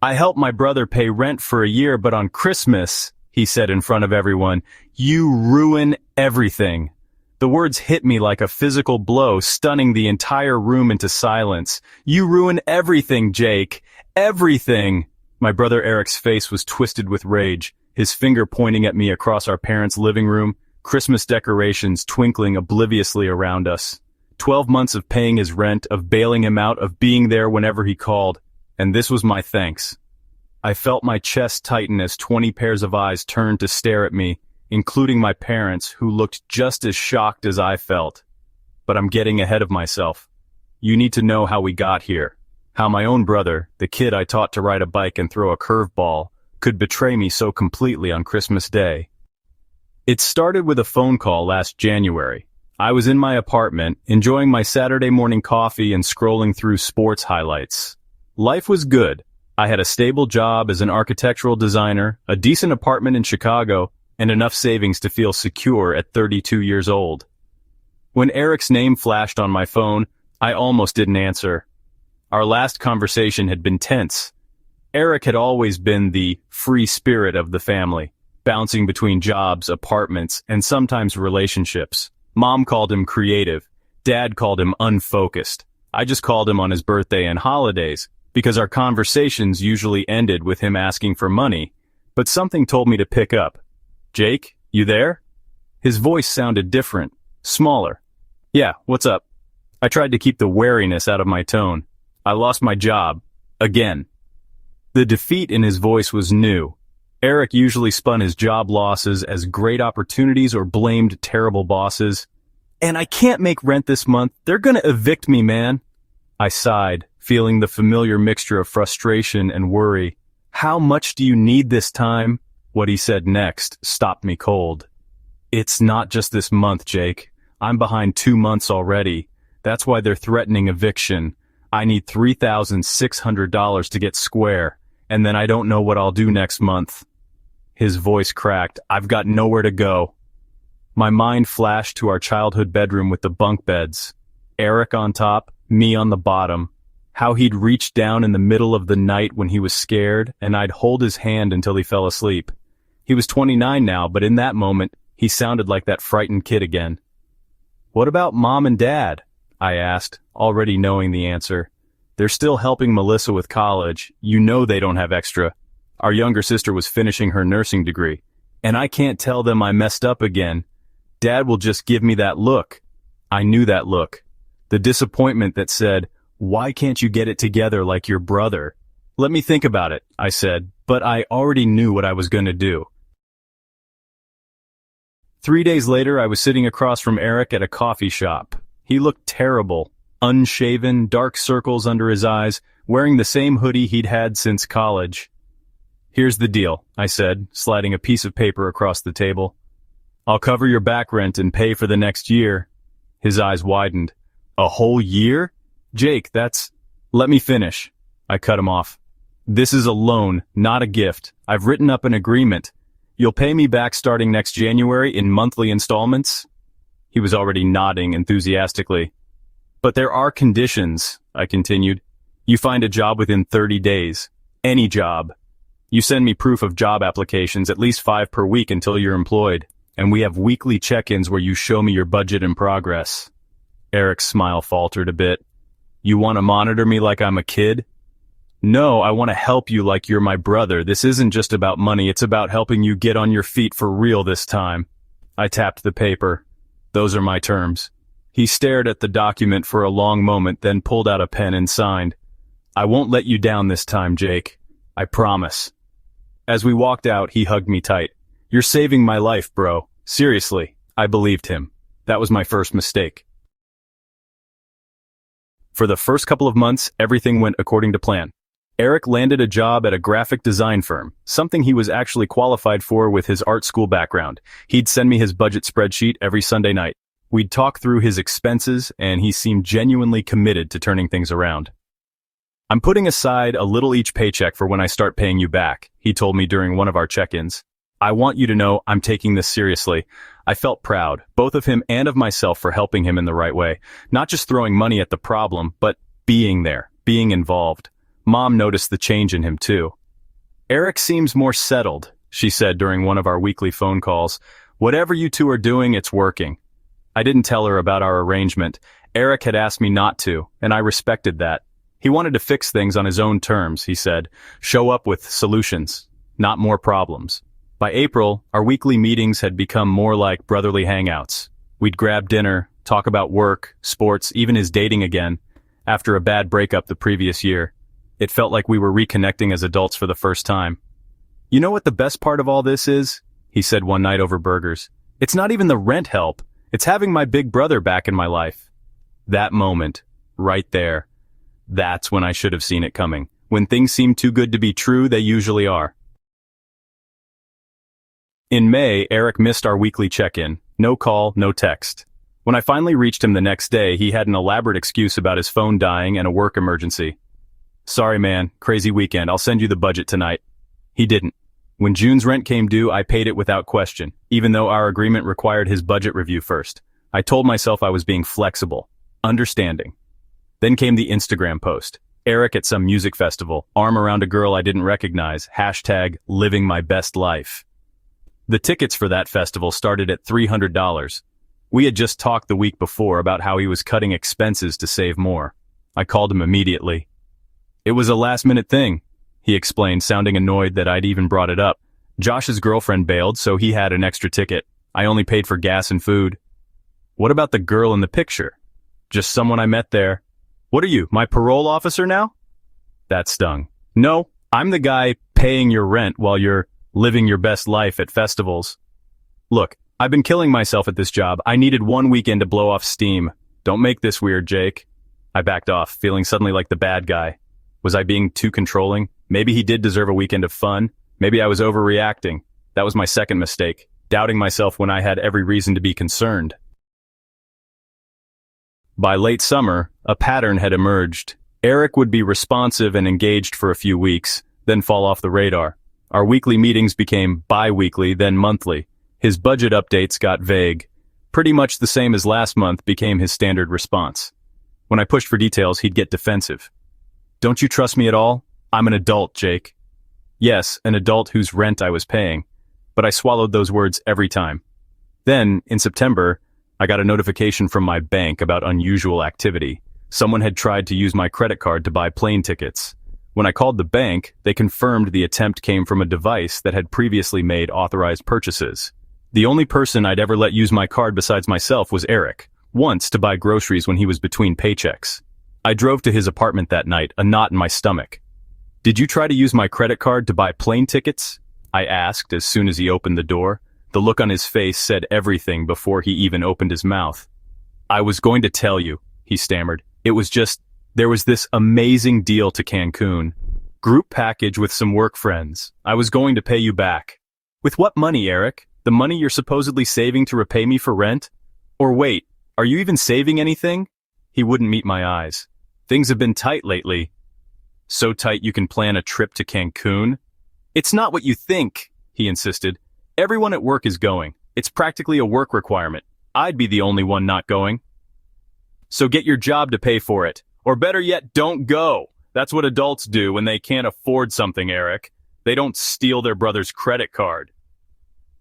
I helped my brother pay rent for a year, but on Christmas, he said in front of everyone, you ruin everything. The words hit me like a physical blow, stunning the entire room into silence. You ruin everything, Jake. Everything. My brother Eric's face was twisted with rage, his finger pointing at me across our parents' living room, Christmas decorations twinkling obliviously around us. 12 months of paying his rent, of bailing him out, of being there whenever he called. And this was my thanks. I felt my chest tighten as 20 pairs of eyes turned to stare at me, including my parents, who looked just as shocked as I felt. But I'm getting ahead of myself. You need to know how we got here. How my own brother, the kid I taught to ride a bike and throw a curveball, could betray me so completely on Christmas Day. It started with a phone call last January. I was in my apartment, enjoying my Saturday morning coffee and scrolling through sports highlights. Life was good. I had a stable job as an architectural designer, a decent apartment in Chicago, and enough savings to feel secure at 32 years old. When Eric's name flashed on my phone, I almost didn't answer. Our last conversation had been tense. Eric had always been the free spirit of the family, bouncing between jobs, apartments, and sometimes relationships. Mom called him creative. Dad called him unfocused. I just called him on his birthday and holidays, because our conversations usually ended with him asking for money, but something told me to pick up. Jake, you there? His voice sounded different, smaller. Yeah, what's up? I tried to keep the wariness out of my tone. I lost my job. Again. The defeat in his voice was new. Eric usually spun his job losses as great opportunities or blamed terrible bosses. And I can't make rent this month. They're gonna evict me, man. I sighed, feeling the familiar mixture of frustration and worry. How much do you need this time? What he said next stopped me cold. It's not just this month, Jake. I'm behind 2 months already. That's why they're threatening eviction. I need $3,600 to get square, and then I don't know what I'll do next month. His voice cracked. I've got nowhere to go. My mind flashed to our childhood bedroom with the bunk beds. Eric on top, me on the bottom. How he'd reach down in the middle of the night when he was scared, and I'd hold his hand until he fell asleep. He was 29 now, but in that moment, he sounded like that frightened kid again. What about Mom and Dad? I asked, already knowing the answer. They're still helping Melissa with college. You know they don't have extra. Our younger sister was finishing her nursing degree. And I can't tell them I messed up again. Dad will just give me that look. I knew that look. The disappointment that said, why can't you get it together like your brother? Let me think about it, I said, but I already knew what I was going to do. 3 days later, I was sitting across from Eric at a coffee shop. He looked terrible, unshaven, dark circles under his eyes, wearing the same hoodie he'd had since college. Here's the deal, I said, sliding a piece of paper across the table. I'll cover your back rent and pay for the next year. His eyes widened. A whole year? Jake, Let me finish. I cut him off. This is a loan, not a gift. I've written up an agreement. You'll pay me back starting next January in monthly installments? He was already nodding enthusiastically. But there are conditions, I continued. You find a job within 30 days. Any job. You send me proof of job applications, at least 5 per week until you're employed. And we have weekly check-ins where you show me your budget and progress. Eric's smile faltered a bit. You want to monitor me like I'm a kid? No, I want to help you like you're my brother. This isn't just about money, it's about helping you get on your feet for real this time. I tapped the paper. Those are my terms. He stared at the document for a long moment, then pulled out a pen and signed. I won't let you down this time, Jake. I promise. As we walked out, he hugged me tight. You're saving my life, bro. Seriously, I believed him. That was my first mistake. For the first couple of months, everything went according to plan. Eric landed a job at a graphic design firm, something he was actually qualified for with his art school background. He'd send me his budget spreadsheet every Sunday night. We'd talk through his expenses, and he seemed genuinely committed to turning things around. I'm putting aside a little each paycheck for when I start paying you back, he told me during one of our check-ins. I want you to know I'm taking this seriously. I felt proud, both of him and of myself, for helping him in the right way. Not just throwing money at the problem, but being there, being involved. Mom noticed the change in him too. "Eric seems more settled," she said during one of our weekly phone calls. "Whatever you two are doing, it's working." I didn't tell her about our arrangement. Eric had asked me not to, and I respected that. He wanted to fix things on his own terms, he said. Show up with solutions, not more problems. By April, our weekly meetings had become more like brotherly hangouts. We'd grab dinner, talk about work, sports, even his dating again, after a bad breakup the previous year. It felt like we were reconnecting as adults for the first time. "You know what the best part of all this is?" he said one night over burgers. "It's not even the rent help. It's having my big brother back in my life." That moment, right there, that's when I should have seen it coming. When things seem too good to be true, they usually are. In May, Eric missed our weekly check-in. No call, no text. When I finally reached him the next day, he had an elaborate excuse about his phone dying and a work emergency. "Sorry man, crazy weekend, I'll send you the budget tonight." He didn't. When June's rent came due, I paid it without question, even though our agreement required his budget review first. I told myself I was being flexible, understanding. Then came the Instagram post. Eric at some music festival, arm around a girl I didn't recognize, #living my best life. The tickets for that festival started at $300. We had just talked the week before about how he was cutting expenses to save more. I called him immediately. "It was a last-minute thing," he explained, sounding annoyed that I'd even brought it up. "Josh's girlfriend bailed, so he had an extra ticket. I only paid for gas and food." "What about the girl in the picture?" "Just someone I met there." "What are you, my parole officer now?" That stung. "No, I'm the guy paying your rent while you're living your best life at festivals." "Look, I've been killing myself at this job. I needed one weekend to blow off steam. Don't make this weird, Jake." I backed off, feeling suddenly like the bad guy. Was I being too controlling? Maybe he did deserve a weekend of fun. Maybe I was overreacting. That was my second mistake, doubting myself when I had every reason to be concerned. By late summer, a pattern had emerged. Eric would be responsive and engaged for a few weeks, then fall off the radar. Our weekly meetings became bi-weekly, then monthly. His budget updates got vague. Pretty much the same as last month became his standard response. When I pushed for details, he'd get defensive. "Don't you trust me at all? I'm an adult, Jake." Yes, an adult whose rent I was paying. But I swallowed those words every time. Then, in September, I got a notification from my bank about unusual activity. Someone had tried to use my credit card to buy plane tickets. When I called the bank, they confirmed the attempt came from a device that had previously made authorized purchases. The only person I'd ever let use my card besides myself was Eric, once to buy groceries when he was between paychecks. I drove to his apartment that night, a knot in my stomach. "Did you try to use my credit card to buy plane tickets?" I asked as soon as he opened the door. The look on his face said everything before he even opened his mouth. "I was going to tell you," he stammered. There was this amazing deal to Cancun. Group package with some work friends. I was going to pay you back." "With what money, Eric? The money you're supposedly saving to repay me for rent? Or wait, are you even saving anything?" He wouldn't meet my eyes. "Things have been tight lately." "So tight you can plan a trip to Cancun?" "It's not what you think," he insisted. "Everyone at work is going. It's practically a work requirement. I'd be the only one not going." "So get your job to pay for it. Or better yet, don't go. That's what adults do when they can't afford something, Eric. They don't steal their brother's credit card."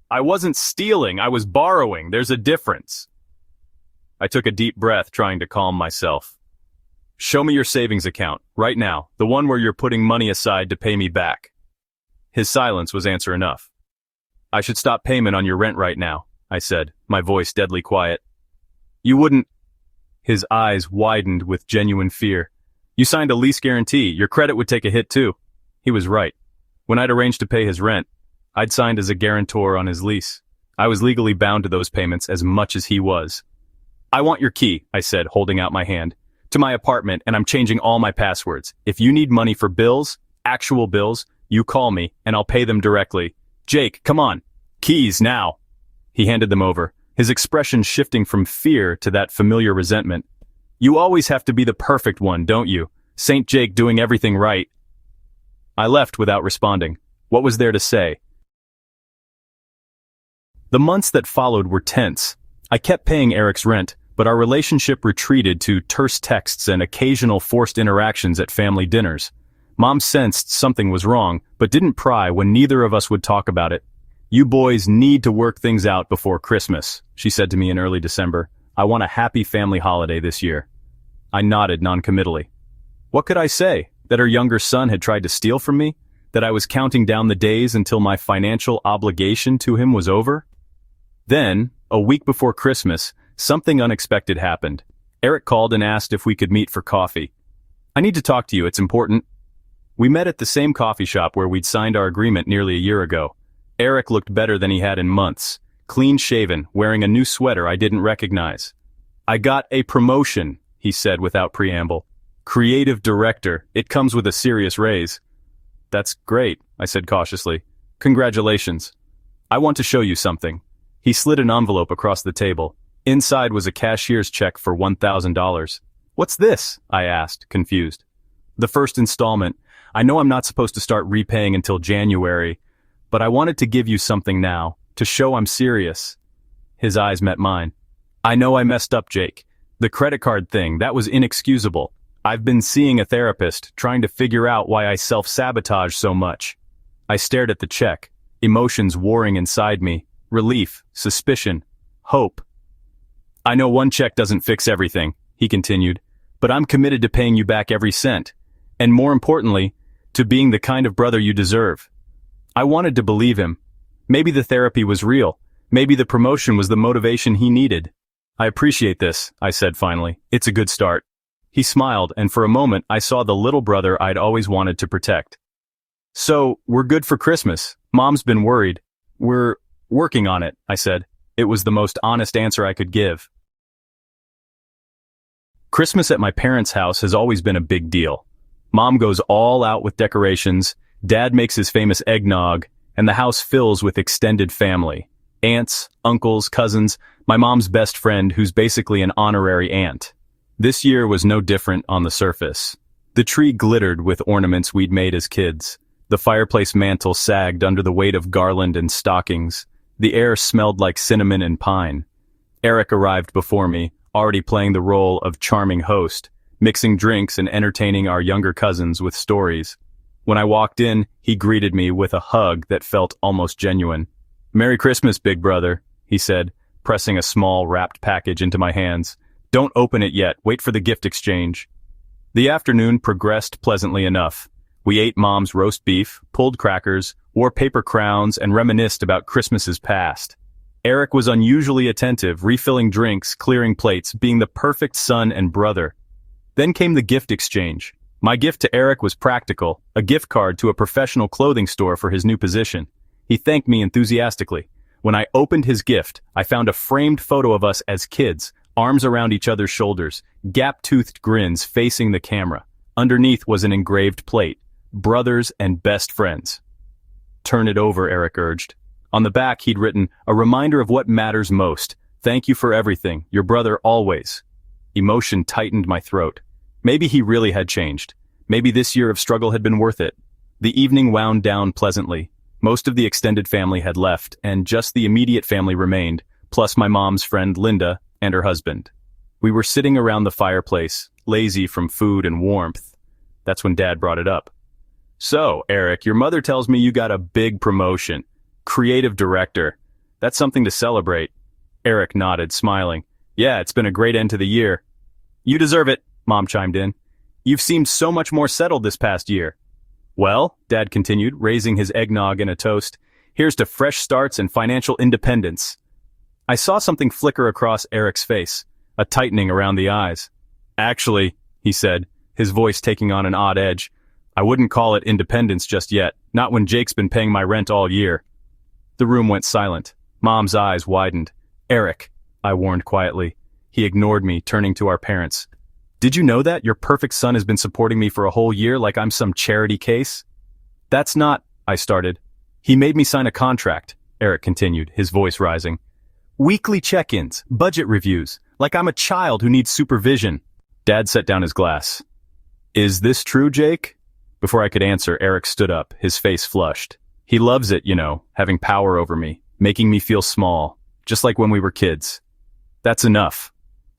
"I wasn't stealing, I was borrowing. There's a difference." I took a deep breath, trying to calm myself. "Show me your savings account, right now, the one where you're putting money aside to pay me back." His silence was answer enough. "I should stop payment on your rent right now," I said, my voice deadly quiet. "You wouldn't..." His eyes widened with genuine fear. "You signed a lease guarantee. Your credit would take a hit too." He was right. When I'd arranged to pay his rent, I'd signed as a guarantor on his lease. I was legally bound to those payments as much as he was. "I want your key," I said, holding out my hand, "to my apartment, and I'm changing all my passwords. If you need money for bills, actual bills, you call me, and I'll pay them directly. Jake, come on. Keys, now." He handed them over, his expression shifting from fear to that familiar resentment. "You always have to be the perfect one, don't you? Saint Jake doing everything right." I left without responding. What was there to say? The months that followed were tense. I kept paying Eric's rent, but our relationship retreated to terse texts and occasional forced interactions at family dinners. Mom sensed something was wrong, but didn't pry when neither of us would talk about it. "You boys need to work things out before Christmas," she said to me in early December. "I want a happy family holiday this year." I nodded noncommittally. What could I say? That her younger son had tried to steal from me? That I was counting down the days until my financial obligation to him was over? Then, a week before Christmas, something unexpected happened. Eric called and asked if we could meet for coffee. "I need to talk to you, it's important." We met at the same coffee shop where we'd signed our agreement nearly a year ago. Eric looked better than he had in months, clean-shaven, wearing a new sweater I didn't recognize. "I got a promotion," he said without preamble. "Creative director. It comes with a serious raise." "That's great," I said cautiously. "Congratulations. I want to show you something." He slid an envelope across the table. Inside was a cashier's check for $1,000. "What's this?" I asked, confused. "The first installment. I know I'm not supposed to start repaying until January, but I wanted to give you something now, to show I'm serious." His eyes met mine. "I know I messed up, Jake. The credit card thing, that was inexcusable. I've been seeing a therapist, trying to figure out why I self-sabotage so much." I stared at the check, emotions warring inside me. Relief, suspicion, hope. "I know one check doesn't fix everything," he continued, "but I'm committed to paying you back every cent. And more importantly, to being the kind of brother you deserve." I wanted to believe him. Maybe the therapy was real. Maybe the promotion was the motivation he needed. "I appreciate this," I said finally. "It's a good start." He smiled, and for a moment I saw the little brother I'd always wanted to protect. "So, we're good for Christmas. Mom's been worried." "We're working on it," I said. It was the most honest answer I could give. Christmas at my parents' house has always been a big deal. Mom goes all out with decorations, Dad makes his famous eggnog, and the house fills with extended family. Aunts, uncles, cousins, my mom's best friend who's basically an honorary aunt. This year was no different on the surface. The tree glittered with ornaments we'd made as kids. The fireplace mantel sagged under the weight of garland and stockings. The air smelled like cinnamon and pine. Eric arrived before me, already playing the role of charming host, mixing drinks and entertaining our younger cousins with stories. When I walked in, he greeted me with a hug that felt almost genuine. "Merry Christmas, big brother," he said, pressing a small wrapped package into my hands. "Don't open it yet, wait for the gift exchange." The afternoon progressed pleasantly enough. We ate Mom's roast beef, pulled crackers, wore paper crowns, and reminisced about Christmases past. Eric was unusually attentive, refilling drinks, clearing plates, being the perfect son and brother. Then came the gift exchange. My gift to Eric was practical, a gift card to a professional clothing store for his new position. He thanked me enthusiastically. When I opened his gift, I found a framed photo of us as kids, arms around each other's shoulders, gap-toothed grins facing the camera. Underneath was an engraved plate, "Brothers and best friends." "Turn it over," Eric urged. On the back he'd written, "A reminder of what matters most. Thank you for everything, your brother always." Emotion tightened my throat. Maybe he really had changed. Maybe this year of struggle had been worth it. The evening wound down pleasantly. Most of the extended family had left, and just the immediate family remained, plus my mom's friend Linda and her husband. We were sitting around the fireplace, lazy from food and warmth. That's when Dad brought it up. "So, Eric, your mother tells me you got a big promotion. Creative director. That's something to celebrate." Eric nodded, smiling. "Yeah, it's been a great end to the year." "You deserve it," Mom chimed in. "You've seemed so much more settled this past year." "Well," Dad continued, raising his eggnog in a toast, "here's to fresh starts and financial independence." I saw something flicker across Eric's face, a tightening around the eyes. "Actually," he said, his voice taking on an odd edge, "I wouldn't call it independence just yet, not when Jake's been paying my rent all year." The room went silent. Mom's eyes widened. "Eric," I warned quietly. He ignored me, turning to our parents. "Did you know that? Your perfect son has been supporting me for a whole year like I'm some charity case?" "That's not," I started. "He made me sign a contract," Eric continued, his voice rising. "Weekly check-ins, budget reviews, like I'm a child who needs supervision." Dad set down his glass. "Is this true, Jake?" Before I could answer, Eric stood up, his face flushed. "He loves it, you know, having power over me, making me feel small, just like when we were kids." "That's enough,"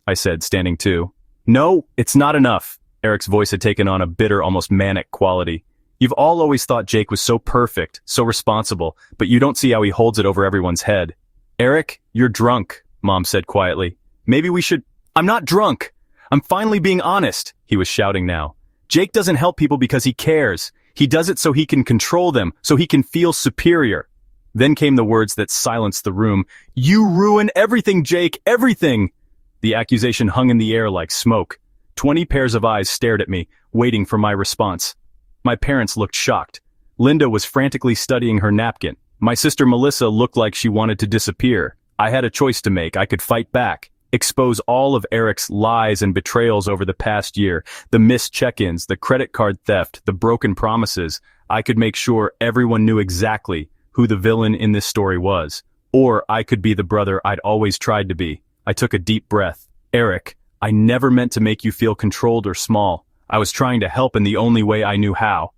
I said, standing too. "No, it's not enough." Eric's voice had taken on a bitter, almost manic quality. You've all always thought Jake was so perfect, so responsible, but you don't see how he holds it over everyone's head. Eric, you're drunk, Mom said quietly. Maybe we should— I'm not drunk! I'm finally being honest, he was shouting now. Jake doesn't help people because he cares. He does it so he can control them, so he can feel superior. Then came the words that silenced the room. You ruin everything, Jake, everything! The accusation hung in the air like smoke. 20 pairs of eyes stared at me, waiting for my response. My parents looked shocked. Linda was frantically studying her napkin. My sister Melissa looked like she wanted to disappear. I had a choice to make. I could fight back, expose all of Eric's lies and betrayals over the past year, the missed check-ins, the credit card theft, the broken promises. I could make sure everyone knew exactly who the villain in this story was. Or I could be the brother I'd always tried to be. I took a deep breath. Eric, I never meant to make you feel controlled or small. I was trying to help in the only way I knew how.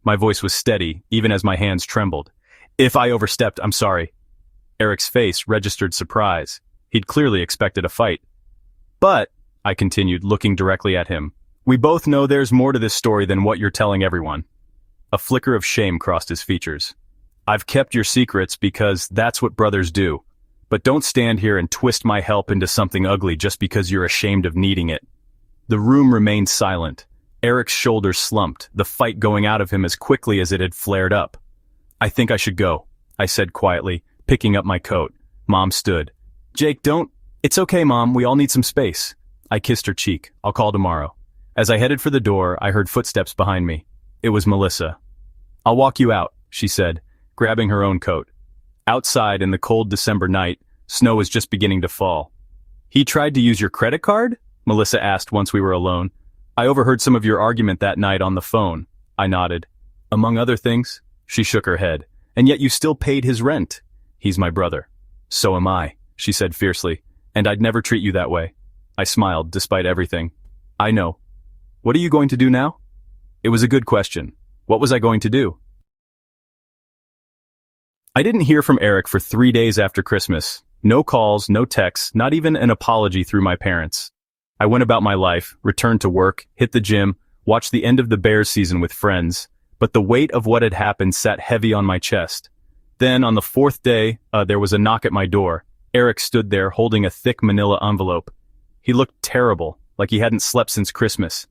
My voice was steady, even as my hands trembled. If I overstepped, I'm sorry. Eric's face registered surprise. He'd clearly expected a fight. But, I continued, looking directly at him, we both know there's more to this story than what you're telling everyone. A flicker of shame crossed his features. I've kept your secrets because that's what brothers do. But don't stand here and twist my help into something ugly just because you're ashamed of needing it. The room remained silent. Eric's shoulders slumped, the fight going out of him as quickly as it had flared up. I think I should go, I said quietly, picking up my coat. Mom stood. Jake, don't— It's okay, Mom, we all need some space. I kissed her cheek. I'll call tomorrow. As I headed for the door, I heard footsteps behind me. It was Melissa. I'll walk you out, she said, grabbing her own coat. Outside in the cold December night, snow was just beginning to fall. He tried to use your credit card? Melissa asked once we were alone. I overheard some of your argument that night on the phone. I nodded. Among other things? She shook her head. And yet you still paid his rent. He's my brother. So am I, she said fiercely. And I'd never treat you that way. I smiled, despite everything. I know. What are you going to do now? It was a good question. What was I going to do? I didn't hear from Eric for 3 days after Christmas. No calls, no texts, not even an apology through my parents. I went about my life, returned to work, hit the gym, watched the end of the Bears season with friends, but the weight of what had happened sat heavy on my chest. Then, on the 4th day, there was a knock at my door. Eric stood there holding a thick manila envelope. He looked terrible, like he hadn't slept since Christmas.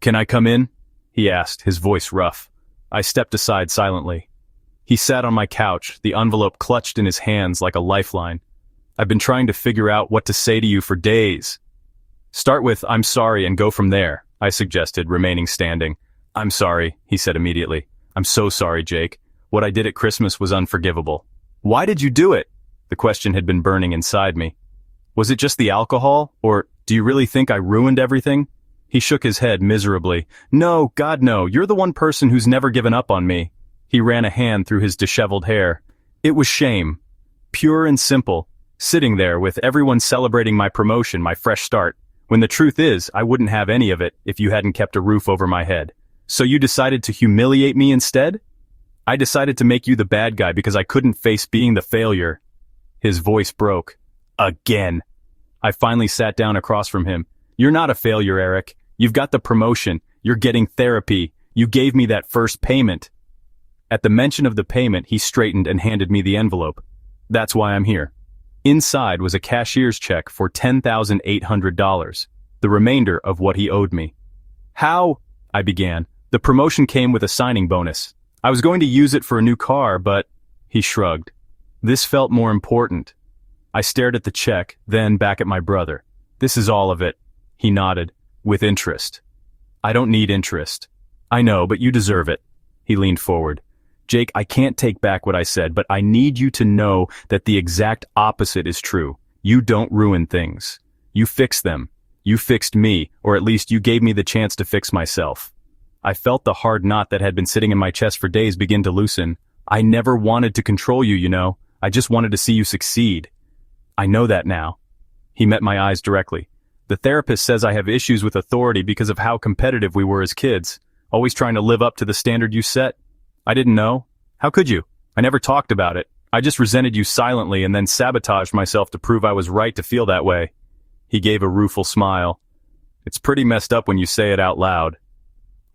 Can I come in? He asked, his voice rough. I stepped aside silently. He sat on my couch, the envelope clutched in his hands like a lifeline. I've been trying to figure out what to say to you for days. Start with, I'm sorry, and go from there, I suggested, remaining standing. I'm sorry, he said immediately. I'm so sorry, Jake. What I did at Christmas was unforgivable. Why did you do it? The question had been burning inside me. Was it just the alcohol, or do you really think I ruined everything? He shook his head miserably. No, God no, you're the one person who's never given up on me. He ran a hand through his disheveled hair. It was shame. Pure and simple. Sitting there with everyone celebrating my promotion, my fresh start. When the truth is, I wouldn't have any of it if you hadn't kept a roof over my head. So you decided to humiliate me instead? I decided to make you the bad guy because I couldn't face being the failure. His voice broke. Again. I finally sat down across from him. You're not a failure, Eric. You've got the promotion. You're getting therapy. You gave me that first payment. At the mention of the payment, he straightened and handed me the envelope. That's why I'm here. Inside was a cashier's check for $10,800, the remainder of what he owed me. How? I began. The promotion came with a signing bonus. I was going to use it for a new car, but... He shrugged. This felt more important. I stared at the check, then back at my brother. This is all of it. He nodded, with interest. I don't need interest. I know, but you deserve it. He leaned forward. Jake, I can't take back what I said, but I need you to know that the exact opposite is true. You don't ruin things. You fix them. You fixed me, or at least you gave me the chance to fix myself. I felt the hard knot that had been sitting in my chest for days begin to loosen. I never wanted to control you, you know. I just wanted to see you succeed. I know that now. He met my eyes directly. The therapist says I have issues with authority because of how competitive we were as kids, always trying to live up to the standard you set. I didn't know. How could you? I never talked about it. I just resented you silently and then sabotaged myself to prove I was right to feel that way. He gave a rueful smile. It's pretty messed up when you say it out loud.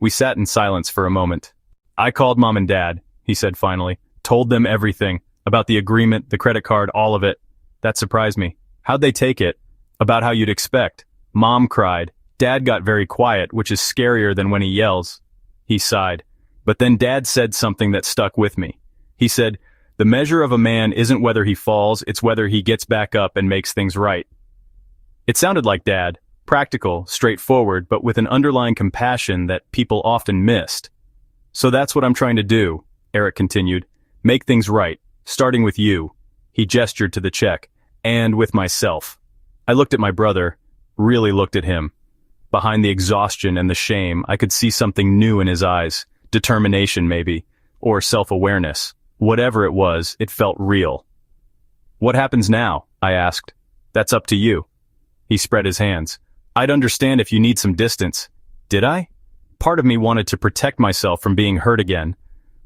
We sat in silence for a moment. I called mom and dad, he said finally. Told them everything. About the agreement, the credit card, all of it. That surprised me. How'd they take it? About how you'd expect. Mom cried. Dad got very quiet, which is scarier than when he yells. He sighed. But then Dad said something that stuck with me. He said, the measure of a man isn't whether he falls, it's whether he gets back up and makes things right. It sounded like Dad, practical, straightforward, but with an underlying compassion that people often missed. So that's what I'm trying to do, Eric continued. Make things right, starting with you. He gestured to the check. And with myself. I looked at my brother, really looked at him. Behind the exhaustion and the shame, I could see something new in his eyes. Determination, maybe. Or self-awareness. Whatever it was, it felt real. What happens now? I asked. That's up to you. He spread his hands. I'd understand if you need some distance. Did I? Part of me wanted to protect myself from being hurt again.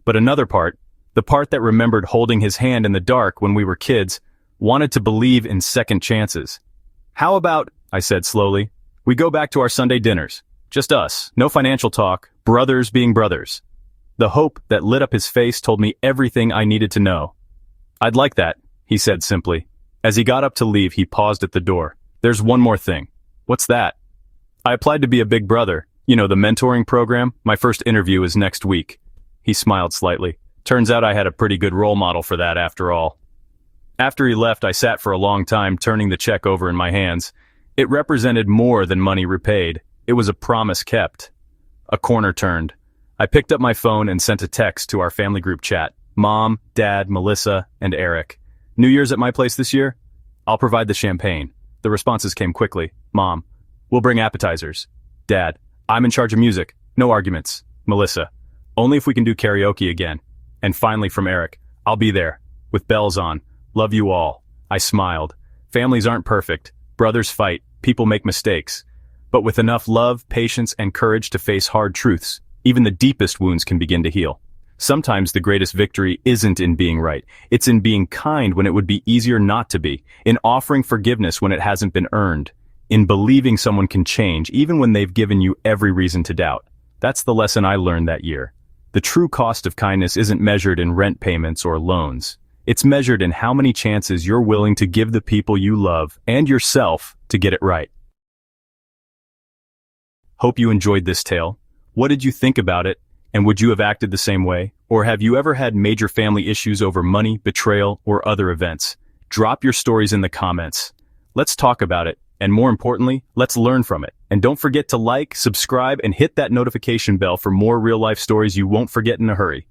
But another part, the part that remembered holding his hand in the dark when we were kids, wanted to believe in second chances. How about, I said slowly, we go back to our Sunday dinners. Just us, no financial talk, brothers being brothers. The hope that lit up his face told me everything I needed to know. I'd like that, he said simply. As he got up to leave, he paused at the door. There's one more thing. What's that? I applied to be a big brother. You know, the mentoring program. My first interview is next week. He smiled slightly. Turns out I had a pretty good role model for that after all. After he left, I sat for a long time turning the check over in my hands. It represented more than money repaid. It was a promise kept. A corner turned. I picked up my phone and sent a text to our family group chat. Mom, Dad, Melissa, and Eric. New Year's at my place this year? I'll provide the champagne. The responses came quickly. Mom, we'll bring appetizers. Dad, I'm in charge of music. No arguments. Melissa, only if we can do karaoke again. And finally from Eric, I'll be there. With bells on. Love you all. I smiled. Families aren't perfect. Brothers fight. People make mistakes. But with enough love, patience, and courage to face hard truths, even the deepest wounds can begin to heal. Sometimes the greatest victory isn't in being right. It's in being kind when it would be easier not to be. In offering forgiveness when it hasn't been earned. In believing someone can change even when they've given you every reason to doubt. That's the lesson I learned that year. The true cost of kindness isn't measured in rent payments or loans. It's measured in how many chances you're willing to give the people you love and yourself to get it right. Hope you enjoyed this tale. What did you think about it? And would you have acted the same way? Or have you ever had major family issues over money, betrayal, or other events? Drop your stories in the comments. Let's talk about it. And more importantly, let's learn from it. And don't forget to like, subscribe, and hit that notification bell for more real-life stories you won't forget in a hurry.